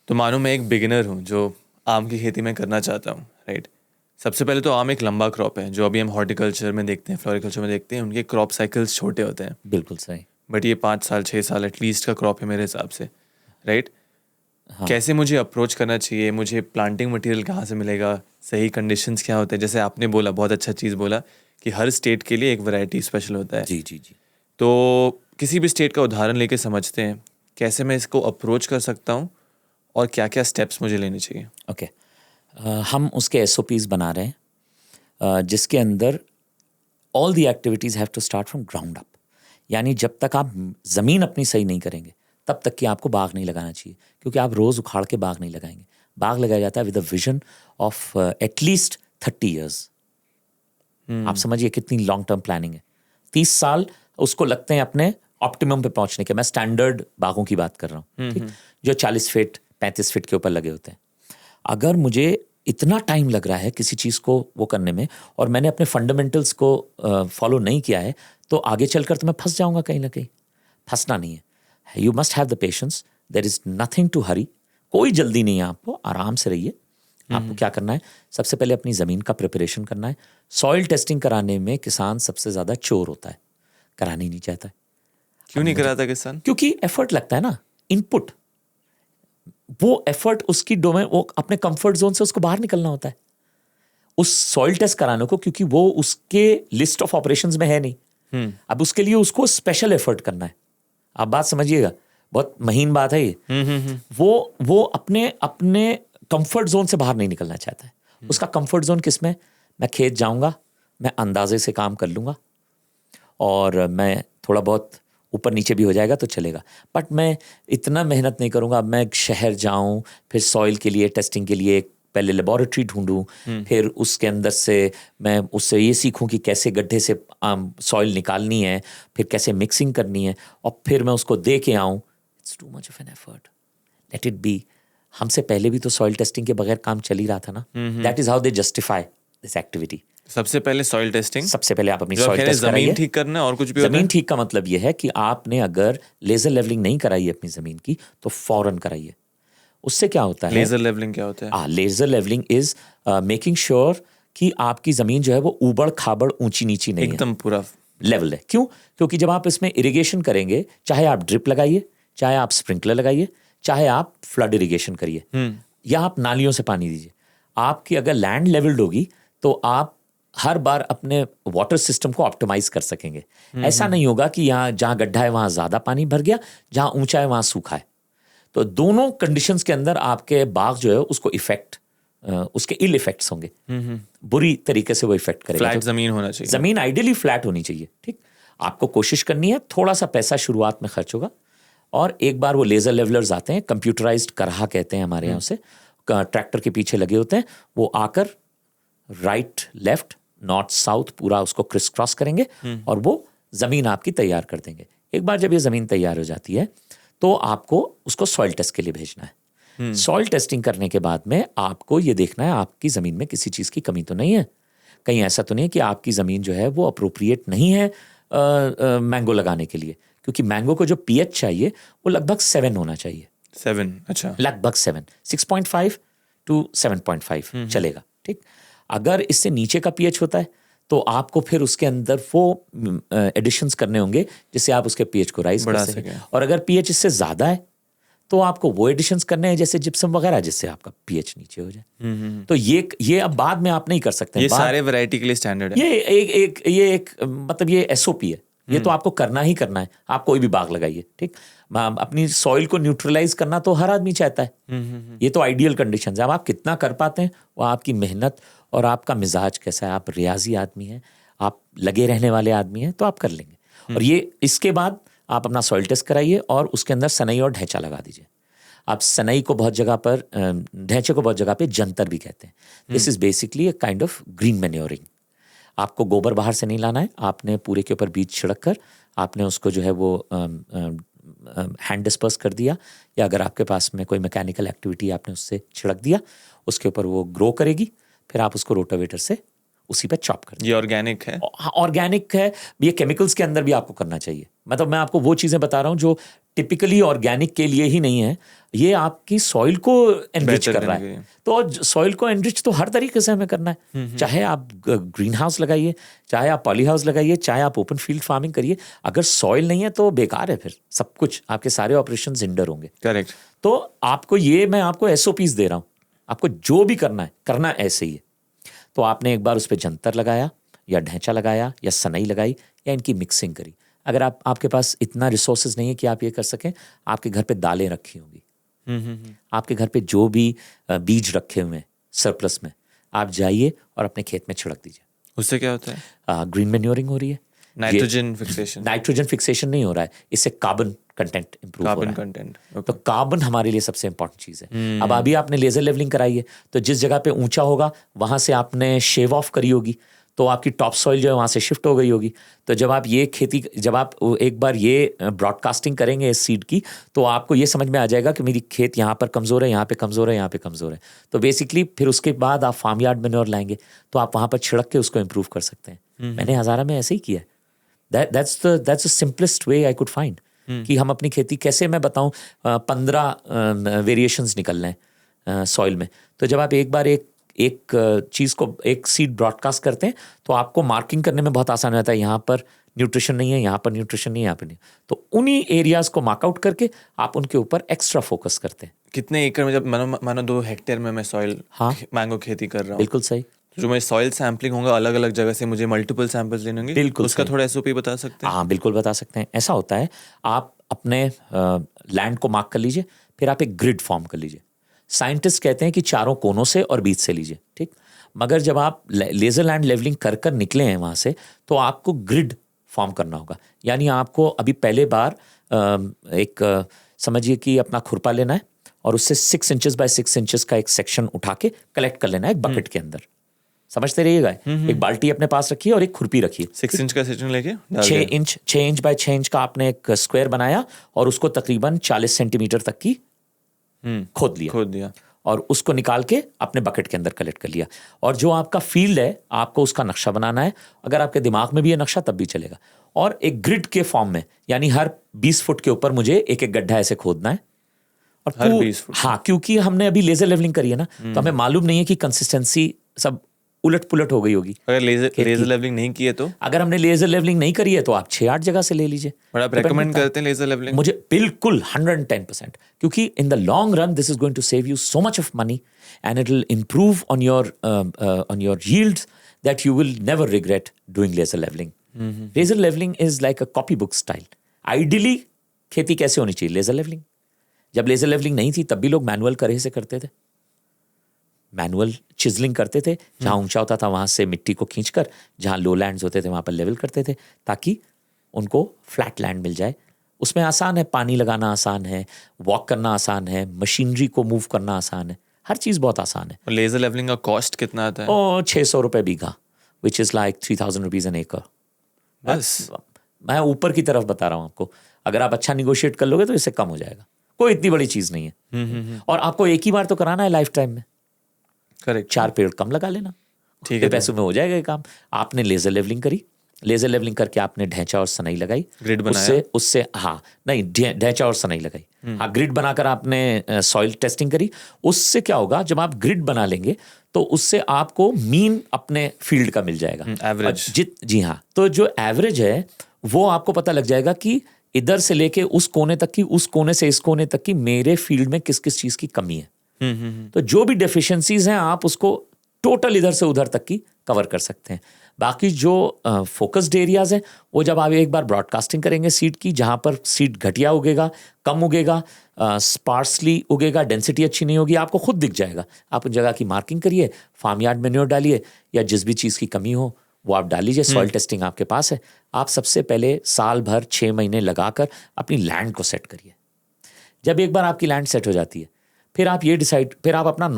तो मानो मैं एक बिगिनर हूँ जो आम की खेती में करना चाहता हूँ, राइट। सबसे पहले तो आम एक लंबा क्रॉप है, जो अभी हम हॉर्टिकल्चर में देखते हैं, फ्लोरिकल्चर में देखते हैं, उनके क्रॉप साइकिल्स छोटे होते हैं। बिल्कुल सही। बट ये 5 साल 6 साल एटलीस्ट का क्रॉप है मेरे हिसाब से, राइट। हाँ कैसे मुझे अप्रोच करना चाहिए, मुझे प्लांटिंग मटेरियल कहाँ से मिलेगा, सही कंडीशंस क्या होते हैं, जैसे आपने बोला, बहुत अच्छा चीज़ बोला कि हर स्टेट के लिए एक वैरायटी स्पेशल होता है। जी जी जी। तो किसी भी स्टेट का उदाहरण लेके समझते हैं, कैसे मैं इसको अप्रोच कर सकता हूँ और क्या क्या स्टेप्स मुझे लेने चाहिए। ओके। हम उसके एसओपीज बना रहे हैं, जिसके अंदर all the activities have to start from ground up. यानी जब तक आप ज़मीन अपनी सही नहीं करेंगे तब तक कि आपको बाग नहीं लगाना चाहिए, क्योंकि आप रोज़ उखाड़ के बाग नहीं लगाएंगे। बाग लगाया जाता है with a vision of at least 30 years. आप समझिए कितनी लॉन्ग टर्म प्लानिंग है। 30 साल उसको लगते हैं अपने ऑप्टिमम पे पहुंचने के। मैं स्टैंडर्ड बागों की बात कर रहा हूँ, ठीक, जो 40 फीट 35 फीट के ऊपर लगे होते हैं। अगर मुझे इतना टाइम लग रहा है किसी चीज़ को वो करने में और मैंने अपने फंडामेंटल्स को फॉलो नहीं किया है, तो आगे चलकर तो मैं फंस जाऊंगा कहीं ना कहीं। फंसना नहीं है। You must have the patience, there is nothing to hurry. कोई जल्दी नहीं है आपको, आराम से रहिए। आपको क्या करना है, सबसे पहले अपनी ज़मीन का प्रिपरेशन करना है। सॉइल टेस्टिंग कराने में किसान सबसे ज़्यादा चोर होता है, करानी नहीं चाहता है। क्यों नहीं कराता किसान? क्योंकि एफर्ट लगता है ना, इनपुट। वो एफर्ट उसकी डोमेन, वो अपने कंफर्ट जोन से उसको बाहर निकलना होता है उस सॉइल टेस्ट कराने को, क्योंकि वो उसके लिस्ट ऑफ ऑपरेशंस में है नहीं। अब उसके लिए उसको स्पेशल एफर्ट करना है। आप बात समझिएगा, बहुत महीन बात है ये। वो अपने अपने कंफर्ट जोन से बाहर नहीं निकलना चाहता है। उसका कंफर्ट जोन किस में? मैं खेत जाऊंगा, मैं अंदाजे से काम कर लूंगा और मैं थोड़ा बहुत ऊपर नीचे भी हो जाएगा तो चलेगा, बट मैं इतना मेहनत नहीं करूंगा। अब मैं शहर जाऊं, फिर सॉइल के लिए टेस्टिंग के लिए पहले लेबोरेटरी ढूंढूं, फिर उसके अंदर से मैं उससे ये सीखूं कि कैसे गड्ढे से सॉइल निकालनी है, फिर कैसे मिक्सिंग करनी है, और फिर मैं उसको दे के आऊं। It's too much of an effort, let it be. हमसे पहले भी तो सॉइल टेस्टिंग के बगैर काम चल ही रहा था ना। That is how they justify this activity. सबसे पहले सॉइल टेस्टिंग, सबसे पहले आप अपनी जो सॉइल कह रहे हैं टेस्ट जमीन कराइए। ठीक करना है, और कुछ भी होता जमीन है? ठीक का मतलब यह है कि आपने अगर लेजर लेवलिंग नहीं कराई है अपनी जमीन की तो फौरन कराइए। उससे क्या होता है, लेजर लेवलिंग क्या होता है? Laser levelling is making sure कि आपकी जमीन जो है वो ऊबड़ खाबड़ ऊंची नीची नहीं है, एकदम पूरा लेवल है। क्यों? क्योंकि जब आप इसमें इरिगेशन करेंगे, चाहे आप ड्रिप लगाइए, चाहे आप स्प्रिंकलर लगाइए, चाहे आप फ्लड इरिगेशन करिए, या आप नालियों से पानी दीजिए, आपकी अगर लैंड लेवल्ड होगी तो आप हर बार अपने वाटर सिस्टम को ऑप्टिमाइज कर सकेंगे। ऐसा नहीं होगा कि यहाँ जहाँ गड्ढा है वहाँ ज़्यादा पानी भर गया, जहाँ ऊंचा है वहाँ सूखा है। तो दोनों कंडीशंस के अंदर आपके बाग जो है उसको इफेक्ट, उसके इल इफेक्ट्स होंगे, बुरी तरीके से वो इफेक्ट करेगा। फ्लैट तो जमीन होना चाहिए। जमीन आइडियली फ्लैट होनी चाहिए, ठीक। आपको कोशिश करनी है, थोड़ा सा पैसा शुरुआत में खर्च होगा, और एक बार वो लेजर लेवलर्स आते हैं, कंप्यूटराइज्ड करहा कहते हैं हमारे यहाँ से, ट्रैक्टर के पीछे लगे होते हैं, वो आकर राइट लेफ्ट नॉर्थ साउथ पूरा उसको क्रिस क्रॉस करेंगे और वो ज़मीन आपकी तैयार कर देंगे। एक बार जब ये ज़मीन तैयार हो जाती है तो आपको उसको सॉइल टेस्ट के लिए भेजना है। सॉइल टेस्टिंग करने के बाद में आपको ये देखना है आपकी ज़मीन में किसी चीज़ की कमी तो नहीं है। कहीं ऐसा तो नहीं है कि आपकी ज़मीन जो है वो अप्रोप्रिएट नहीं है मैंगो लगाने के लिए, क्योंकि मैंगो को जो पीएच चाहिए वो लगभग 7 होना चाहिए। 7? अच्छा। लगभग 7, 6.5 to 7.5 चलेगा, ठीक। अगर इससे नीचे का पीएच होता है तो आपको फिर उसके अंदर वो एडिशंस करने होंगे जिससे आप उसके पीएच को राइज कर बढ़ा सकें। सकें। और अगर पीएच इससे ज़्यादा है तो आपको वो एडिशंस करने हैं जैसे जिप्सम वगैरह, जिससे आपका पीएच नीचे हो जाए। तो ये अब बाद में आप नहीं कर सकते। ये सारे वैरायटी के लिए स्टैंडर्ड है? ये एक मतलब ये एसओपी है। ये तो आपको करना ही करना है। आप कोई भी बाग लगाइए, ठीक। अपनी सॉइल को न्यूट्रलाइज करना तो हर आदमी चाहता है। ये तो आइडियल कंडीशंस है। अब आप कितना कर पाते हैं वो आपकी मेहनत और आपका मिजाज कैसा है। आप रियाजी आदमी हैं, आप लगे रहने वाले आदमी हैं, तो आप कर लेंगे। और ये इसके बाद आप अपना सॉइल टेस्ट कराइए और उसके अंदर सनई और ढैंचा लगा दीजिए। आप सनई को बहुत जगह पर, ढैंचे को बहुत जगह पे जंतर भी कहते हैं। This is basically a kind of green manuring. आपको गोबर बाहर से नहीं लाना है, आपने पूरे के ऊपर बीज छिड़क कर आपने उसको जो है वो हैंड डिस्पर्स कर दिया, या अगर आपके पास में कोई मैकेनिकल एक्टिविटी आपने उससे छिड़क दिया, उसके ऊपर वो ग्रो करेगी। फिर आप उसको रोटावेटर से उसी पे चॉप कर। ये ऑर्गेनिक है? ऑर्गेनिक है, ये केमिकल्स के अंदर भी आपको करना चाहिए। मतलब मैं आपको वो चीज़ें बता रहा हूँ जो टिपिकली ऑर्गेनिक के लिए ही नहीं है, ये आपकी सॉइल को एनरिच कर रहा है। तो सॉइल को एनरिच तो हर तरीके से हमें करना है, चाहे आप ग्रीन हाउस लगाइए, चाहे आप पॉली हाउस लगाइए, चाहे आप ओपन फील्ड फार्मिंग करिए। अगर सॉइल नहीं है तो बेकार है, फिर सब कुछ आपके सारे ऑपरेशन हिंडर होंगे। करेक्ट। तो आपको ये मैं आपको SOPs दे रहा हूँ, आपको जो भी करना है करना ऐसे ही है। तो आपने एक बार उस पर जंतर लगाया या ढैंचा लगाया या सनई लगाई या इनकी मिक्सिंग करी। अगर आपके पास इतना रिसोर्सेज नहीं है कि आप ये कर सकें, आपके घर पे दालें रखी होंगी, आपके घर पे जो भी बीज रखे हुए हैं सरप्लस में, आप जाइए और अपने खेत में छिड़क दीजिए। उससे क्या होता है? ग्रीन मैन्योरिंग हो रही है। Nitrogen fixation? नाइट्रोजन फिक्सेशन नहीं हो रहा है, इससे कार्बन कंटेंट इंप्रूव हो रहा है। कंटेंट। तो कार्बन हमारे लिए सबसे इंपॉर्टेंट चीज़ है। अब अभी आपने लेजर लेवलिंग कराई है, तो जिस जगह पे ऊंचा होगा वहां से आपने शेव ऑफ करी होगी, तो आपकी टॉप सॉइल जो है वहाँ से शिफ्ट हो गई होगी। तो जब आप ये खेती, जब आप एक बार ये ब्रॉडकास्टिंग करेंगे इस सीड की, तो आपको ये समझ में आ जाएगा कि मेरी खेत यहाँ पर कमज़ोर है, यहाँ पे कमज़ोर है, यहाँ पे कमज़ोर है। तो बेसिकली फिर उसके बाद आप फार्म यार्ड मैन्योर लाएंगे तो आप वहाँ पर छिड़क के उसको इम्प्रूव कर सकते हैं। मैंने हज़ारा में ऐसे ही किया है। That's the simplest way I could find कि हम अपनी खेती कैसे, मैं बताऊँ 15 वेरिएशंस निकल रहे हैं सॉइल में। तो जब आप एक बार एक चीज़ को, एक सीड ब्रॉडकास्ट करते हैं, तो आपको मार्किंग करने में बहुत आसान रहता है। यहाँ पर न्यूट्रिशन नहीं है, यहाँ पर न्यूट्रिशन नहीं है, यहाँ पर नहीं। तो उन्हीं एरियाज़ को मार्कआउट करके आप उनके ऊपर एक्स्ट्रा फोकस करते हैं। कितने एकड़ में, जब मानो 2 हेक्टेयर में मैं सॉइल मैंगो खेती कर रहा हूँ, बिल्कुल सही, तो जो मेरी सॉइल सैम्पलिंग होगा अलग अलग जगह से, मुझे मल्टीपल सैंपल्स लेने होंगे, बिल्कुल उसका थोड़ा SOP बता सकते हैं? हाँ बिल्कुल बता सकते हैं। ऐसा होता है, आप अपने लैंड को मार्क कर लीजिए, फिर आप एक ग्रिड फॉर्म कर लीजिए। साइंटिस्ट कहते हैं कि चारों कोनों से और बीच से लीजिए, ठीक। मगर जब आप लेजर लैंड लेवलिंग कर कर निकले हैं वहाँ से, तो आपको ग्रिड फॉर्म करना होगा। यानी आपको अभी पहले बार एक समझिए कि अपना खुरपा लेना है और उससे 6 इंचेस बाय 6 इंचेस का एक सेक्शन उठा के कलेक्ट कर लेना है एक बकेट के अंदर। समझते रहिएगा। एक बाल्टी अपने पास रखिए और एक खुरपी रखिए। 6 इंच का सेक्शन लेके 6 इंच बाय 6 इंच का आपने एक स्क्वायर बनाया और उसको तकरीबन 40 सेंटीमीटर तक की खोद दिया और उसको निकाल के अपने बकेट के अंदर कलेक्ट कर लिया। और जो आपका फील्ड है, आपको उसका नक्शा बनाना है। अगर आपके दिमाग में भी है नक्शा तब भी चलेगा। और एक ग्रिड के फॉर्म में, यानी हर 20 फुट के ऊपर मुझे एक एक गड्ढा ऐसे खोदना है। और हर 20 फुट? हाँ, क्योंकि हमने अभी लेजर लेवलिंग करी है ना, तो हमें मालूम नहीं है कि कंसिस्टेंसी सब उलट पुलट हो गई होगी। अगर लेजर लेवलिंग नहीं की है तो? अगर हमने लेजर लेवलिंग नहीं करी है तो आप 6-8 जगह से ले लीजिए। और आप रेकमेंड करते हैं लेजर लेवलिंग? मुझे बिल्कुल 110%, क्योंकि in the long run this is going to save you so much of money and it will improve on your yields that you will never regret doing laser levelling. Laser levelling is like a copy book style. Ideally खेती कैसे होनी चाहिए? Laser levelling. जब laser levelling नहीं थी तब भी लोग मैनुअल करे से करते थे, मैनुअल चिजलिंग करते थे। जहाँ ऊंचा होता था वहाँ से मिट्टी को खींचकर, जहाँ लो लैंड्स होते थे वहाँ पर लेवल करते थे, ताकि उनको फ्लैट लैंड मिल जाए। उसमें आसान है, पानी लगाना आसान है, वॉक करना आसान है, मशीनरी को मूव करना आसान है, हर चीज़ बहुत आसान है। और लेजर लेवलिंग का कॉस्ट कितना आता है? 600 रुपये bigha, which is like 3000 rupees an acre. बस मैं ऊपर की तरफ बता रहा हूँ आपको। अगर आप अच्छा निगोशिएट कर लोगे तो इससे कम हो जाएगा। कोई इतनी बड़ी चीज़ नहीं है। और आपको एक ही बार तो कराना है लाइफ टाइम में। करेक्ट। 4 पेड़ कम लगा लेना, ठीक है, पैसों में हो जाएगा ये काम। आपने लेजर लेवलिंग करी, लेजर लेवलिंग करके आपने ढैंचा और सनई लगाई, ग्रिड बनाया, उससे हाँ नहीं, ढैंचा और सनई लगाई, हाँ ग्रिड बनाकर आपने सॉइल टेस्टिंग करी। उससे क्या होगा, जब आप ग्रिड बना लेंगे तो उससे आपको मीन अपने फील्ड का मिल जाएगा, एवरेज। जी हाँ। तो जो एवरेज है वो आपको पता लग जाएगा कि इधर से लेके उस कोने तक की, उस कोने से इस कोने तक की मेरे फील्ड में किस किस चीज़ की कमी है। तो जो भी डेफिशिएंसीज हैं आप उसको टोटल इधर से उधर तक की कवर कर सकते हैं। बाकी जो फोकस्ड एरियाज हैं वो जब आप एक बार ब्रॉडकास्टिंग करेंगे सीड की, जहाँ पर सीड घटिया उगेगा, कम उगेगा, स्पार्सली उगेगा, डेंसिटी अच्छी नहीं होगी, आपको खुद दिख जाएगा। आप उन जगह की मार्किंग करिए, फार्म यार्ड मैन्योर डालिए या जिस भी चीज़ की कमी हो वो आप डाल लीजिए। सॉइल टेस्टिंग आपके पास है। आप सबसे पहले साल भर 6 महीने लगाकर अपनी लैंड को सेट करिए। जब एक बार आपकी लैंड सेट हो जाती है, फिर आप ये डिसाइड, फिर आप अपना